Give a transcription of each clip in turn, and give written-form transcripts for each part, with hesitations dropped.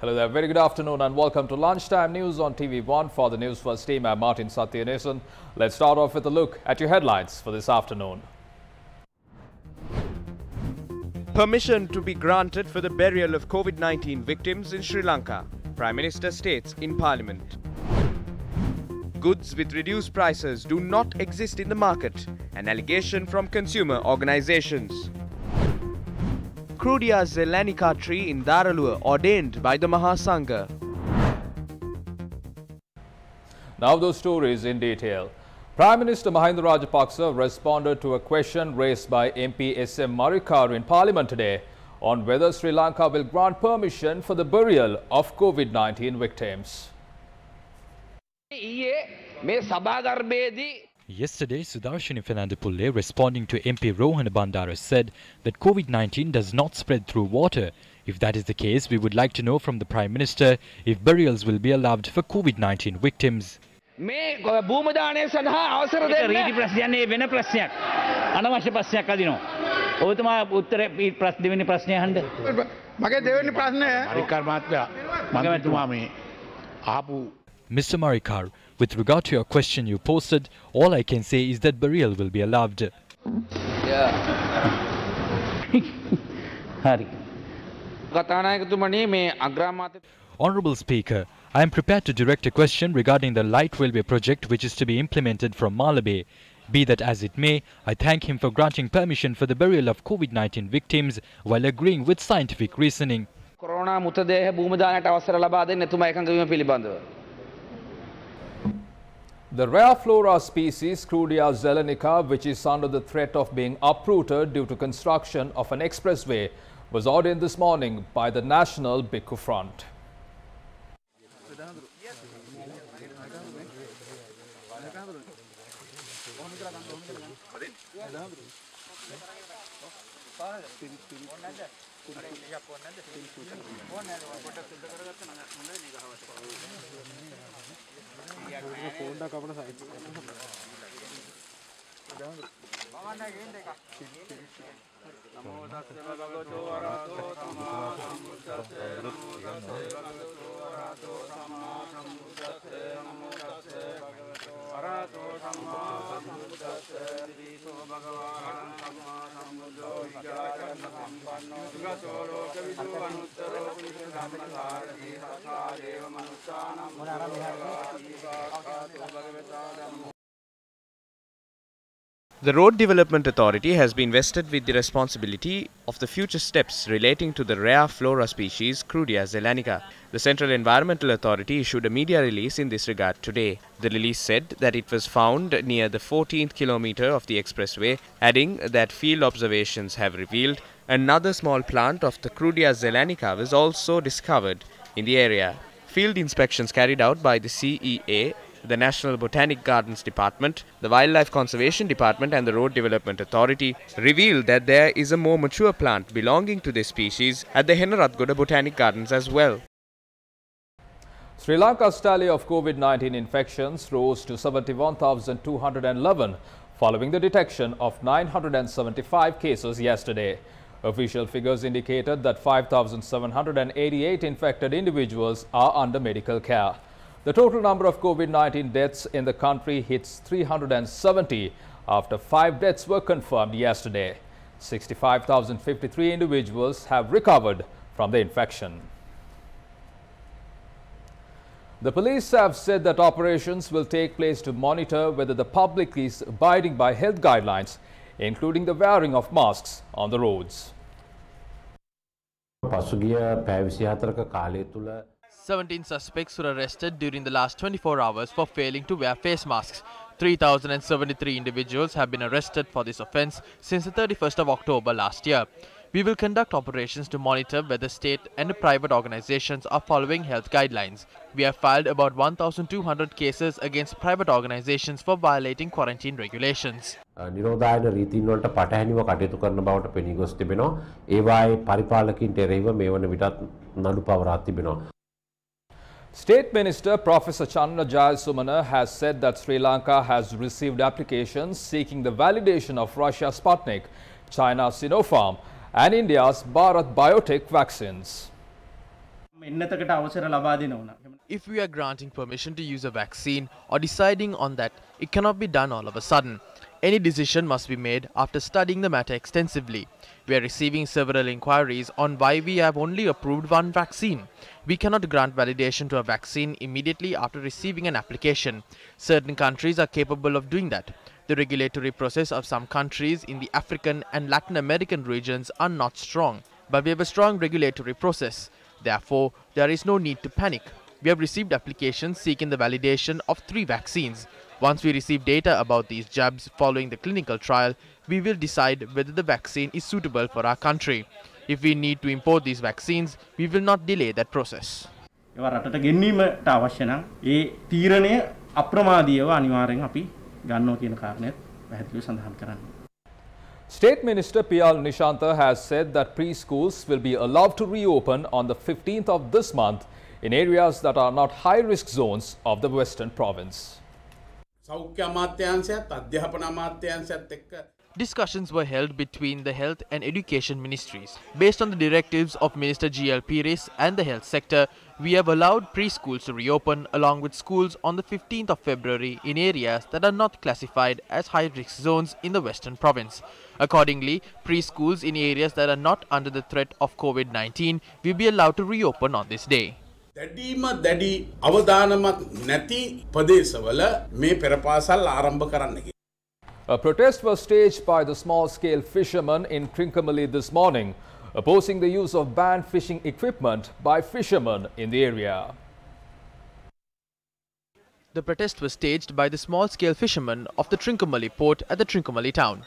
Hello there, very good afternoon and welcome to Lunchtime News on TV1. For the News First team, I'm Martin Satyanesan. Let's start off with a look at your headlines for this afternoon. Permission to be granted for the burial of COVID-19 victims in Sri Lanka, Prime Minister states in Parliament. Goods with reduced prices do not exist in the market, an allegation from consumer organizations. Crudia Zelanica tree in Daralua ordained by the Mahasangha. Now those stories in detail. Prime Minister Mahinda Rajapaksa responded to a question raised by MP SM Marikar in Parliament today on whether Sri Lanka will grant permission for the burial of COVID-19 victims. Yesterday, Sudarshini Fernandopulle, responding to MP Rohana Bandara, said that COVID-19 does not spread through water. If that is the case, we would like to know from the Prime Minister if burials will be allowed for COVID-19 victims. Mr. Marikar, with regard to your question you posted, all I can say is that burial will be allowed. Honourable Speaker, I am prepared to direct a question regarding the light railway project which is to be implemented from Malabe. Be that as it may, I thank him for granting permission for the burial of COVID-19 victims while agreeing with scientific reasoning. The rare flora species Crudia Zelanica, which is under the threat of being uprooted due to construction of an expressway, was ordained this morning by the National Bhikkhu Front. The Road Development Authority has been vested with the responsibility of the future steps relating to the rare flora species Crudia Zelanica. The Central Environmental Authority issued a media release in this regard today. The release said that it was found near the 14th kilometre of the expressway, adding that field observations have revealed another small plant of the Crudia Zelanica was also discovered in the area. Field inspections carried out by the CEA, the National Botanic Gardens Department, the Wildlife Conservation Department and the Road Development Authority revealed that there is a more mature plant belonging to this species at the Henaradgoda Botanic Gardens as well. Sri Lanka's tally of COVID-19 infections rose to 71,211 following the detection of 975 cases yesterday. Official figures indicated that 5,788 infected individuals are under medical care. The total number of COVID-19 deaths in the country hits 370 after 5 deaths were confirmed yesterday. 65,053 individuals have recovered from the infection. The police have said that operations will take place to monitor whether the public is abiding by health guidelines, including the wearing of masks on the roads. 17 suspects were arrested during the last 24 hours for failing to wear face masks. 3,073 individuals have been arrested for this offence since the 31st of October last year. We will conduct operations to monitor whether state and private organizations are following health guidelines. We have filed about 1,200 cases against private organizations for violating quarantine regulations. නිරෝධායන රීතීන් වලට පටහැනිව කටයුතු කරන බවට පෙනී ගොස් තිබෙනවා. ඒවායේ පරිපාලකයින්ට එරෙහිව මේ වන විටත් නඩු පවරා තිබෙනවා. State Minister Professor Channa Jayasumana has said that Sri Lanka has received applications seeking the validation of Russia's Sputnik, China's Sinopharm and India's Bharat Biotech vaccines. If we are granting permission to use a vaccine or deciding on that, it cannot be done all of a sudden. Any decision must be made after studying the matter extensively. We are receiving several inquiries on why we have only approved one vaccine. We cannot grant validation to a vaccine immediately after receiving an application. Certain countries are capable of doing that. The regulatory process of some countries in the African and Latin American regions are not strong, but we have a strong regulatory process. Therefore, there is no need to panic. We have received applications seeking the validation of 3 vaccines. Once we receive data about these jabs following the clinical trial, we will decide whether the vaccine is suitable for our country. If we need to import these vaccines, we will not delay that process. State Minister P.L. Nishanta has said that preschools will be allowed to reopen on the 15th of this month in areas that are not high-risk zones of the Western Province. Discussions were held between the Health and Education Ministries. Based on the directives of Minister G.L. Pires and the health sector, we have allowed preschools to reopen along with schools on the 15th of February in areas that are not classified as high-risk zones in the Western Province. Accordingly, preschools in areas that are not under the threat of COVID-19 will be allowed to reopen on this day. දැඩි අවදානමක් නැති ප්‍රදේශවල මේ පෙරපාසල් ආරම්භ කරන්න. A protest was staged by the small-scale fishermen in Trincomalee this morning, opposing the use of banned fishing equipment by fishermen in the area. The protest was staged by the small-scale fishermen of the Trincomalee port at the Trincomalee town.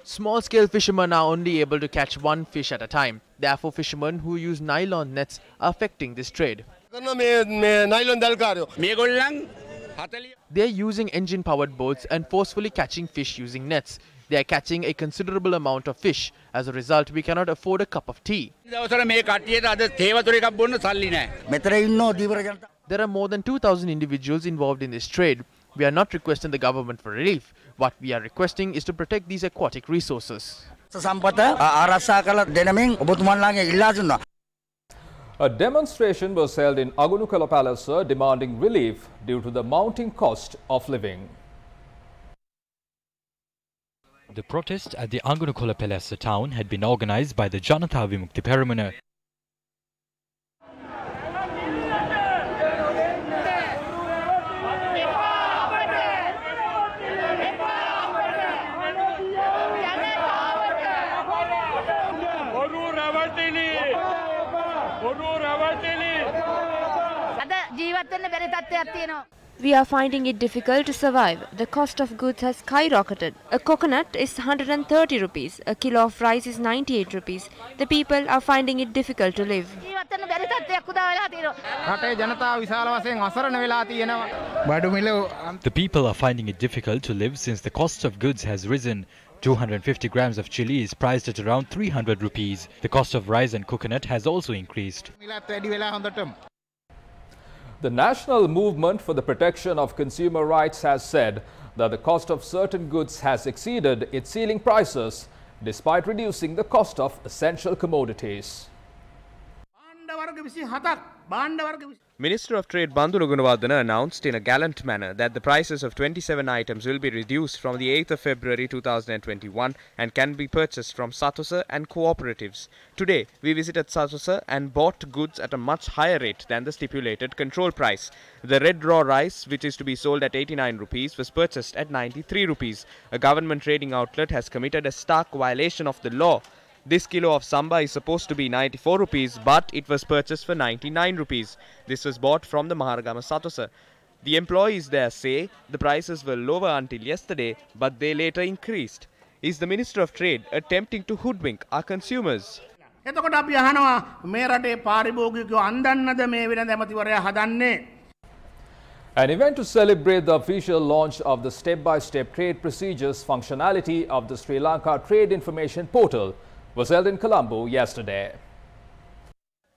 Small-scale fishermen are only able to catch one fish at a time. Therefore, fishermen who use nylon nets are affecting this trade. They are using engine-powered boats and forcefully catching fish using nets. They are catching a considerable amount of fish. As a result, we cannot afford a cup of tea. There are more than 2,000 individuals involved in this trade. We are not requesting the government for relief. What we are requesting is to protect these aquatic resources. A demonstration was held in Agunukala Palace demanding relief due to the mounting cost of living. The protest at the Agunukala Palace town had been organized by the Janata Vimukti Peramuna. We are finding it difficult to survive. The cost of goods has skyrocketed. A coconut is 130 rupees. A kilo of rice is 98 rupees. The people are finding it difficult to live. The people are finding it difficult to live since the cost of goods has risen. 250 grams of chili is priced at around 300 rupees. The cost of rice and coconut has also increased. The National Movement for the Protection of Consumer Rights has said that the cost of certain goods has exceeded its ceiling prices despite reducing the cost of essential commodities. Minister of Trade Bandhu Gunawardena announced in a gallant manner that the prices of 27 items will be reduced from the 8th of February 2021 and can be purchased from Satosa and cooperatives. Today, we visited Satosa and bought goods at a much higher rate than the stipulated control price. The red raw rice, which is to be sold at 89 rupees, was purchased at 93 rupees. A government trading outlet has committed a stark violation of the law. This kilo of samba is supposed to be 94 rupees, but it was purchased for 99 rupees. This was bought from the Maharagama Satosa. The employees there say the prices were lower until yesterday, but they later increased. Is the Minister of Trade attempting to hoodwink our consumers? An event to celebrate the official launch of the step-by-step trade procedures functionality of the Sri Lanka Trade Information Portal was held in Colombo yesterday.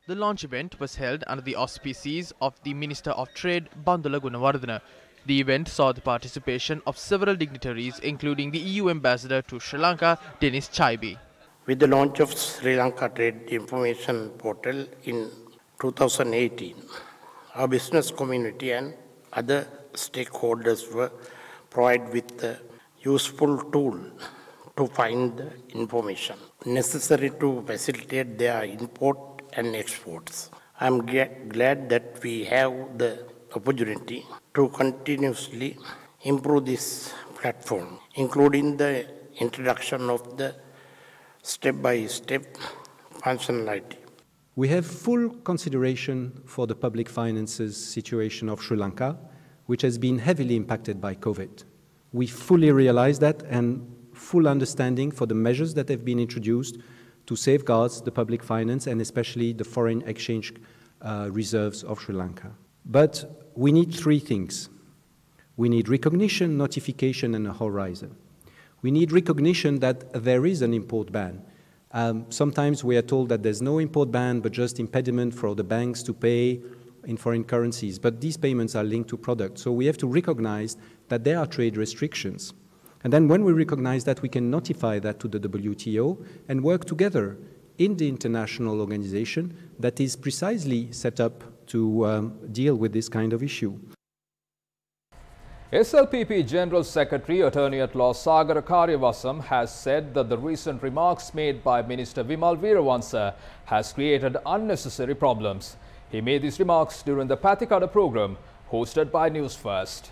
The launch event was held under the auspices of the Minister of Trade, Bandula Gunawardena. The event saw the participation of several dignitaries, including the EU Ambassador to Sri Lanka, Dennis Chaibi. With the launch of Sri Lanka Trade Information Portal in 2018, our business community and other stakeholders were provided with a useful tool to find the information necessary to facilitate their import and exports. I am glad that we have the opportunity to continuously improve this platform, including the introduction of the step-by-step functionality. We have full consideration for the public finances situation of Sri Lanka, which has been heavily impacted by COVID. We fully realize that and full understanding for the measures that have been introduced to safeguard the public finance and especially the foreign exchange reserves of Sri Lanka. But we need three things. We need recognition, notification, and a horizon. We need recognition that there is an import ban. Sometimes we are told that there's no import ban, but just impediment for the banks to pay in foreign currencies. But these payments are linked to products. So we have to recognize that there are trade restrictions. And then when we recognize that, we can notify that to the WTO and work together in the international organization that is precisely set up to deal with this kind of issue. SLPP General Secretary Attorney-at-Law Sagara Karyavasam has said that the recent remarks made by Minister Vimal Weerawansa has created unnecessary problems. He made these remarks during the Pathikada program hosted by News First.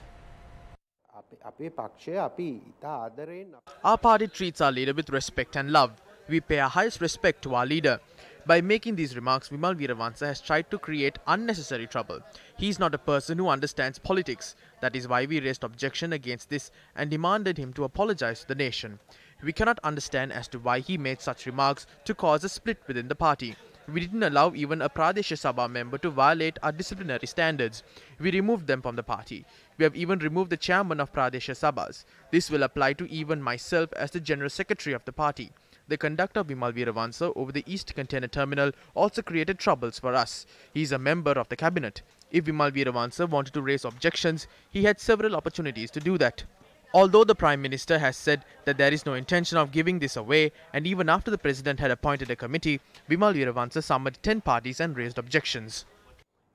Our party treats our leader with respect and love. We pay our highest respect to our leader. By making these remarks, Vimal Weerawansa has tried to create unnecessary trouble. He is not a person who understands politics. That is why we raised objection against this and demanded him to apologize to the nation. We cannot understand as to why he made such remarks to cause a split within the party. We didn't allow even a Pradesha Sabha member to violate our disciplinary standards. We removed them from the party. We have even removed the chairman of Pradesha Sabhas. This will apply to even myself as the General Secretary of the party. The conduct of Vimal Weerawansa over the East Container Terminal also created troubles for us. He is a member of the cabinet. If Vimal Weerawansa wanted to raise objections, he had several opportunities to do that. Although the Prime Minister has said that there is no intention of giving this away, and even after the President had appointed a committee, Vimal Weerawansa summoned 10 parties and raised objections.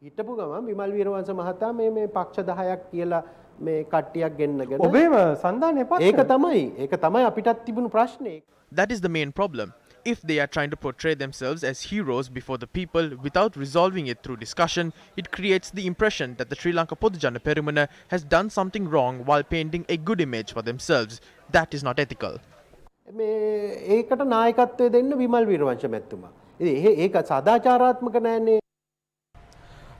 හිටපු ගමන් විමල් වීරවංශ මහතා මේ පක්ෂ 10ක් කියලා මේ කට්ටියක් ගෙන්නගෙන ඔබේම සන්දානයේ පක්ෂ ඒක තමයි අපිටත් තිබුණු ප්‍රශ්නේ. That is the main problem. If they are trying to portray themselves as heroes before the people without resolving it through discussion, it creates the impression that the Sri Lanka Podujana Peramuna has done something wrong while painting a good image for themselves. That is not ethical. ඒකට නායකත්වය දෙන්න විමල් වීරවංශ මැතිතුමා. ඒක සදාචාරාත්මක නෑනේ.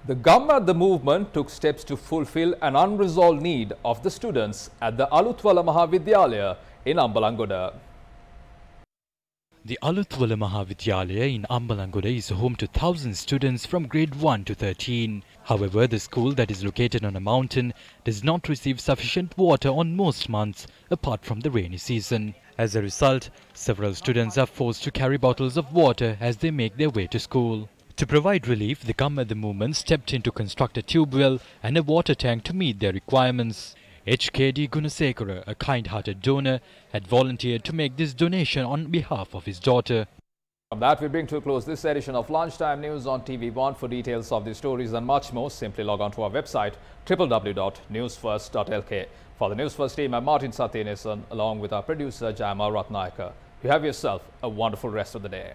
The Gamma the movement took steps to fulfill an unresolved need of the students at the Alutwala Mahavidyalaya in Ambalangoda. The Alutwala Mahavidyalaya in Ambalangoda is home to thousands of students from grade 1 to 13. However, the school that is located on a mountain does not receive sufficient water on most months apart from the rainy season. As a result, several students are forced to carry bottles of water as they make their way to school. To provide relief, the Gamma the movement stepped in to construct a tube well and a water tank to meet their requirements. HKD Gunasekara, a kind-hearted donor, had volunteered to make this donation on behalf of his daughter. From that, we bring to a close this edition of Lunchtime News on TV1. For details of these stories and much more, simply log on to our website www.newsfirst.lk. For the News First team, I'm Martin Satyanesan, along with our producer Jayama Ratnayaka. You have yourself a wonderful rest of the day.